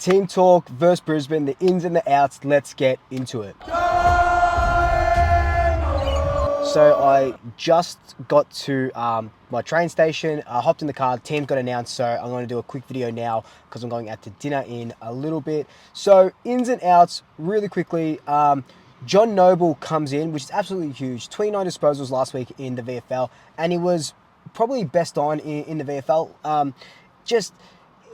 Team talk versus Brisbane, the ins and the outs. Let's get into it. So I just got to my train station, hopped in the car, team got announced, so I'm going to do a quick video now because I'm going out to dinner in a little bit. So ins and outs, really quickly, John Noble comes in, which is absolutely huge. 29 disposals last week in the VFL, and he was probably best on in the VFL.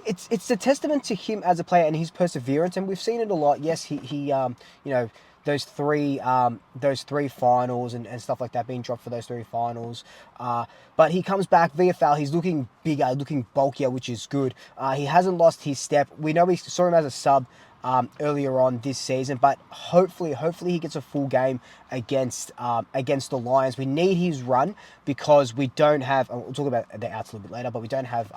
It's a testament to him as a player and his perseverance, and we've seen it a lot. Yes, he those three finals and stuff like that, being dropped for those three finals. But he comes back, VFL, he's looking bigger, looking bulkier, which is good. He hasn't lost his step. We know we saw him as a sub earlier on this season, but hopefully he gets a full game against the Lions. We need his run because we don't have, we'll talk about the outs a little bit later, but we don't have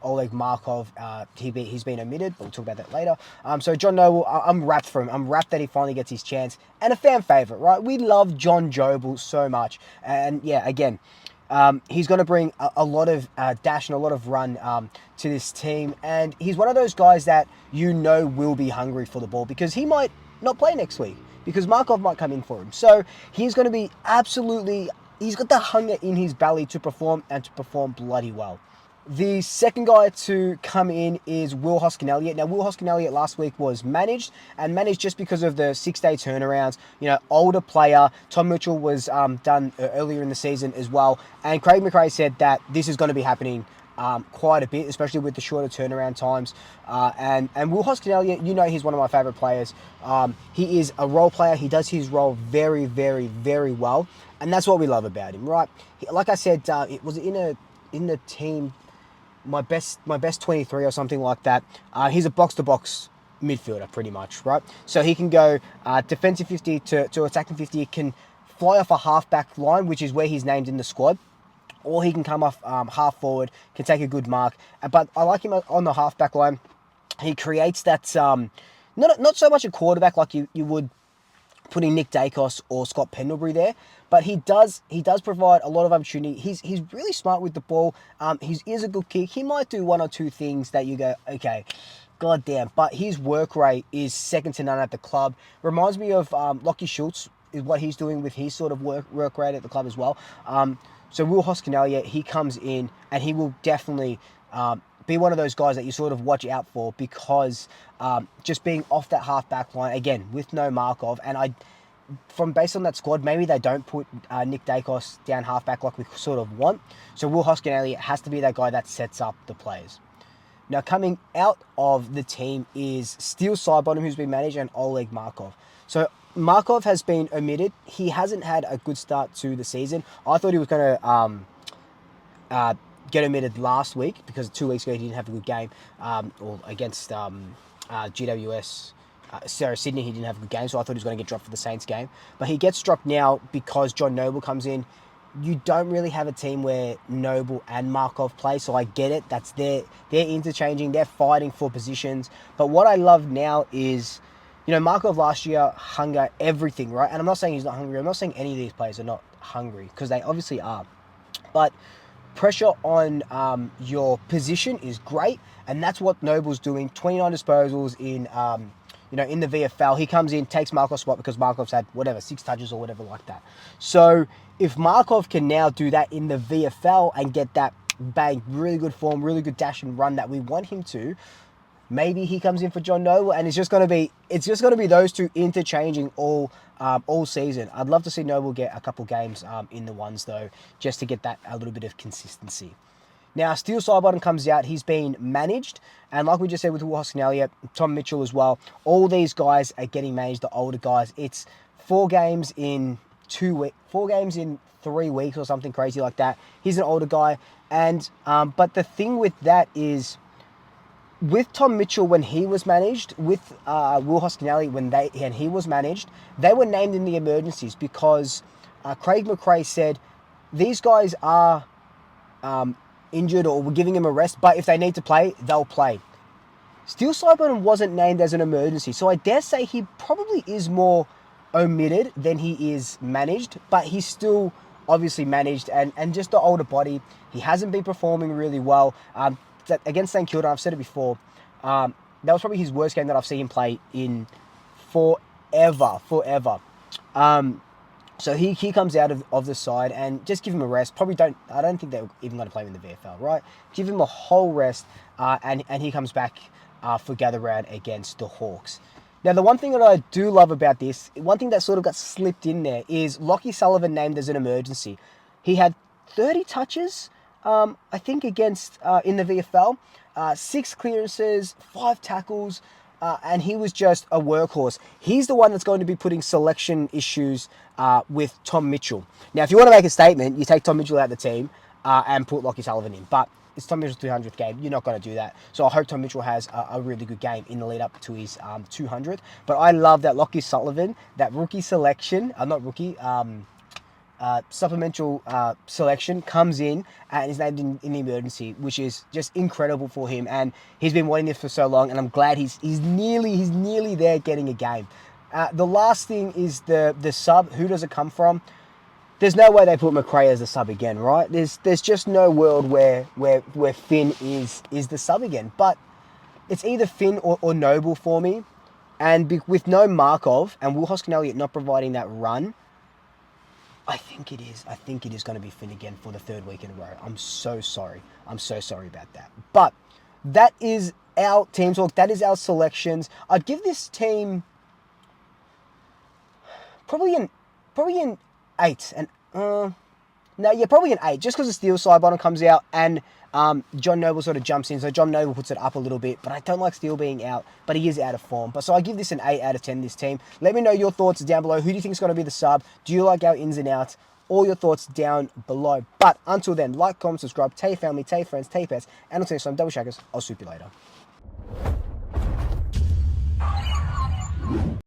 Oleg Markov. He's been omitted, but we'll talk about that later. So John Noble, I'm rapt for him. I'm rapt that he finally gets his chance, and a fan favourite, right? We love John Joble so much, and yeah, again, he's going to bring a lot of dash and a lot of run to this team. And he's one of those guys that will be hungry for the ball because he might not play next week because Markov might come in for him. So he's going to be he's got the hunger in his belly to perform and to perform bloody well. The second guy to come in is Will Hoskin-Elliott. Now, Will Hoskin-Elliott last week was managed just because of the 6-day turnarounds. Older player. Tom Mitchell was done earlier in the season as well. And Craig McRae said that this is going to be happening quite a bit, especially with the shorter turnaround times. And Will Hoskin-Elliott, he's one of my favourite players. He is a role player. He does his role very, very, very well. And that's what we love about him, right? Like I said, it was in the team, my best 23 or something like that. He's a box-to-box midfielder pretty much, right? So he can go defensive 50 to attacking 50. He can fly off a half-back line, which is where he's named in the squad, or he can come off half forward, can take a good mark. But I like him on the half-back line. He creates that, not so much a quarterback like you would putting Nick Dacos or Scott Pendlebury there, but he does provide a lot of opportunity. He's really smart with the ball. He is a good kick. He might do one or two things that you go, okay, goddamn, but his work rate is second to none at the club. Reminds me of Lachie Schultz, is what he's doing with his sort of work rate at the club as well. So Will Hoskin-Elliott, he comes in and he will definitely be one of those guys that you sort of watch out for because just being off that half-back line, again, with no Markov, and based on that squad, maybe they don't put Nick Dacos down half-back like we sort of want. So Will Hoskin-Elliott has to be that guy that sets up the players. Now, coming out of the team is Steele Sidebottom, who's been managed, and Oleg Markov. So Markov has been omitted. He hasn't had a good start to the season. I thought he was going to get omitted last week because 2 weeks ago he didn't have a good game, or against GWS. Sydney, he didn't have a good game, so I thought he was going to get dropped for the Saints game. But he gets dropped now because John Noble comes in. You don't really have a team where Noble and Markov play, so I get it. They're interchanging, they're fighting for positions. But what I love now is, Markov last year, hunger, everything, right? And I'm not saying he's not hungry. I'm not saying any of these players are not hungry, because they obviously are. But pressure on your position is great, and that's what Noble's doing. 29 disposals in the VFL. He comes in, takes Markov's spot because Markov's had 6 touches or whatever like that. So if Markov can now do that in the VFL and get that bang, really good form, really good dash and run that we want him to, maybe he comes in for John Noble, and it's just going to be those two interchanging all season. I'd love to see Noble get a couple games in the ones though, just to get that a little bit of consistency. Now, Steele Sidebottom comes out. He's been managed. And like we just said with Will Hoskin-Elliott, Tom Mitchell as well, all these guys are getting managed, the older guys. It's 4 games in 3 weeks or something crazy like that. He's an older guy. And but the thing with that is, with Tom Mitchell when he was managed, with Will Hoskin-Elliott when he was managed, they were named in the emergencies because Craig McRae said these guys are injured or we're giving him a rest, but if they need to play, they'll play. Steele Sidebottom wasn't named as an emergency, so I dare say he probably is more omitted than he is managed, but he's still obviously managed and just the older body. He hasn't been performing really well. Against St Kilda, I've said it before, that was probably his worst game that I've seen him play in forever. So he comes out of the side, and just give him a rest. I don't think they're even going to play him in the VFL, right? Give him a whole rest, and he comes back for gather round against the Hawks. Now, the one thing that I do love about this, one thing that sort of got slipped in there, is Lachie Sullivan named as an emergency. He had 30 touches, I think, against in the VFL, 6 clearances, 5 tackles, and he was just a workhorse. He's the one that's going to be putting selection issues with Tom Mitchell. Now, if you want to make a statement, you take Tom Mitchell out of the team and put Lachie Sullivan in. But it's Tom Mitchell's 200th game. You're not going to do that. So I hope Tom Mitchell has a really good game in the lead up to his 200th. But I love that Lachie Sullivan, that rookie selection, not rookie, supplemental selection comes in and is named in the emergency, which is just incredible for him. And he's been wanting this for so long, and I'm glad he's nearly there getting a game. The last thing is the sub. Who does it come from? There's no way they put McRae as the sub again, right? There's just no world where Finn is the sub again. But it's either Finn or Noble for me. And with no Markov and Will Hoskin-Elliott not providing that run, I think it is. I think it is going to be Finn again for the 3rd week in a row. I'm so sorry. I'm so sorry about that. But that is our team talk. That is our selections. I'd give this team probably an 8. Probably an 8. Just because the Steel side bottom comes out and John Noble sort of jumps in. So John Noble puts it up a little bit. But I don't like Steel being out. But he is out of form. But so I give this an 8 out of 10, this team. Let me know your thoughts down below. Who do you think is going to be the sub? Do you like our ins and outs? All your thoughts down below. But until then, like, comment, subscribe, tell your family, tell your friends, tell your pets. And until next time, double shackers. I'll soup you later.